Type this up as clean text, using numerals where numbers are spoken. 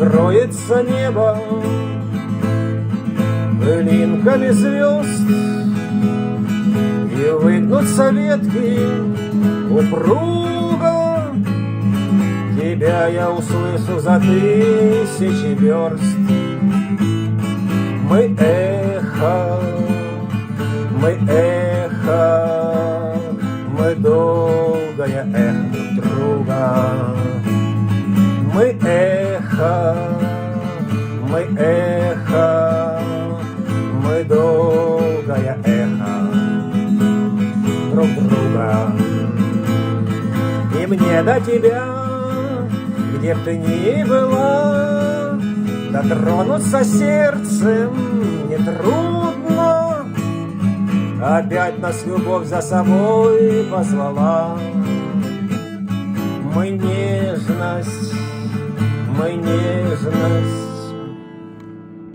Покроется небо пылинками звезд, и выгнутся ветки упруго. Тебя я услышу за тысячи верст. Мы эхо, мы эхо, мы долгое эхо друг друга. Мы эхо, мы эхо, мы долгое эхо друг друга. И мне до тебя, где б ты ни была, дотронуться сердцем нетрудно. Опять нас любовь за собой позвала. Мы нежность, мы нежность,